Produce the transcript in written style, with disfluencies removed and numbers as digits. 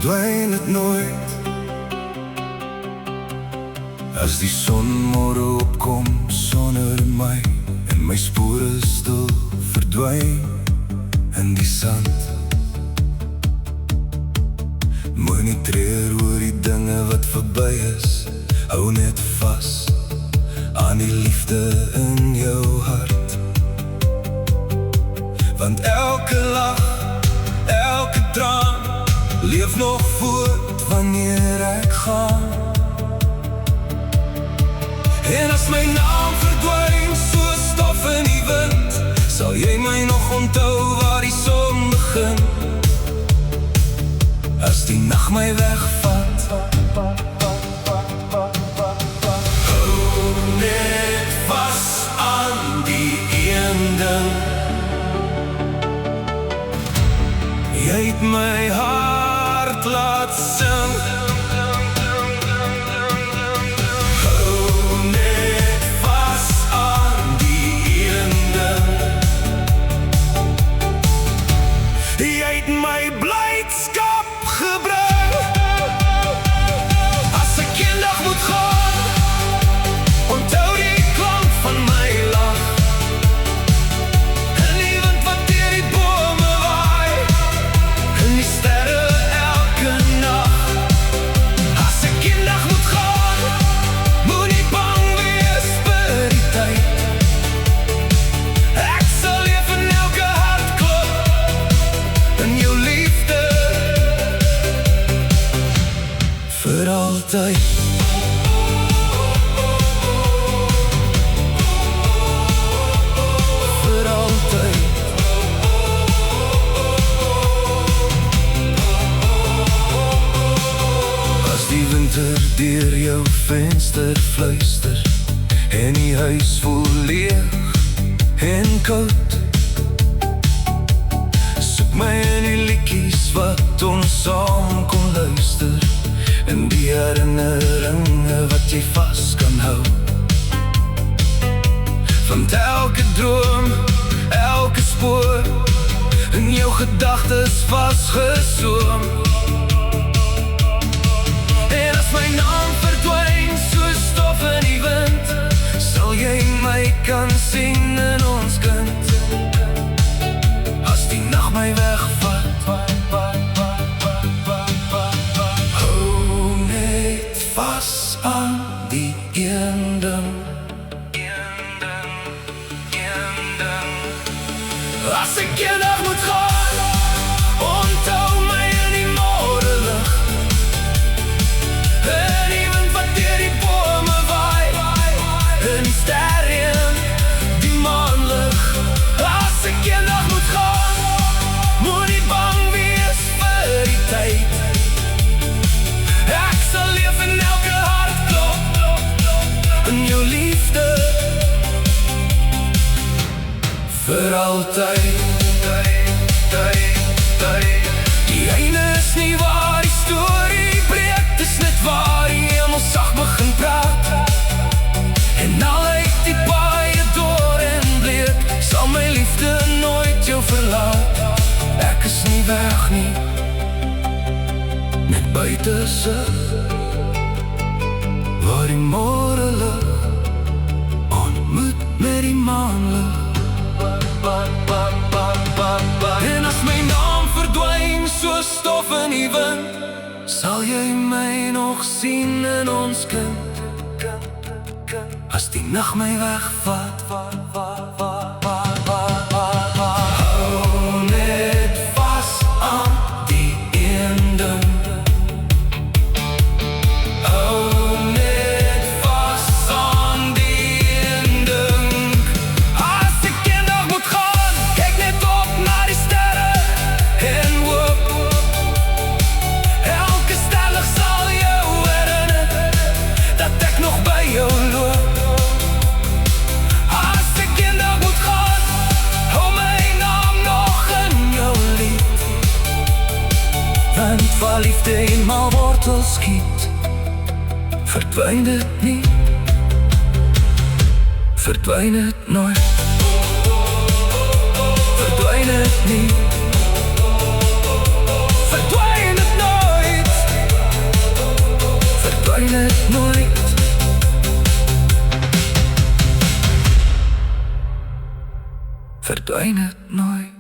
verdwyn het nooit. As die son môre opkom sonder my en my spore stil verdwyn in die sand, moenie treur oor die dinge wat verby is. Hou net vas aan die liefde in jou hart, want elke lach, elke traan leef nog voort wanneer ek gaan. En as my naam verdwyn soos stof in die wind, sal jy my nog onthou waar die son begin. As die nag my wegvat, hou net vas aan die een ding. Jy het my hart laat sing. Hou net vas aan die een ding. Jy het my blydskap gebring. As ek eendag moet gaan, onthou die klank van my lach. En die wind wat deur die bome waai, en die sterre elke nacht. As ek eendag moet gaan, moet nie bang wees vir die tyd. Ek sal leef in elke hartklop, in jou liefde vir altyd. Vir altyd. As die winter deur jou venster fluister en die huis voel leeg en koud, soek my in die liedjies wat ons saam kon luister, en die herinneringe wat jy vast kan hou. Want elke droom, elke spoor in jou gedagtes vastgesoom. En as my naam verdwyn soos stof in die wind, sal jy my kan sien in ons kind. As die nacht my wegvat, hou net vas aan die een ding. As ek eendag moet gaan, onthou my in die môrelig. En die wind wat deur die bome waai, en die sterre en die maanlig. As ek eendag moet gaan, moet nie bang wees vir die tyd. Ek sal leef in elke hartklop, in jou liefde vir altyd. Die einde is nie waar die storie breek, dis net waar die hemel sag begin praat. En al uit die paaie dor en bleek, sal my liefde nooit jou verlaat. Ek is nie weg nie, net buite sig, waar die môre lig ontmoet met die maanlig. En as my naam verdwyn soos stof in die wind, sal jy my nog sien in ons kind. As die nag my wegvat, hou net vas aan die een ding. Hou net vas aan die een ding. As ek eendag moet gaan, kyk net op na die sterre en hoop. Elke sterlig sal jou herinner dat ek nog by jou loop. As ek eendag moet gaan, hou my naam nog in jou lied. Want waar liefde eenmaal wortels skiet, verdwyn dit nie, verdwyn het nooit. Verdwyn het nie, verdwyn het nooit. nooit. Verdwijn het nooit.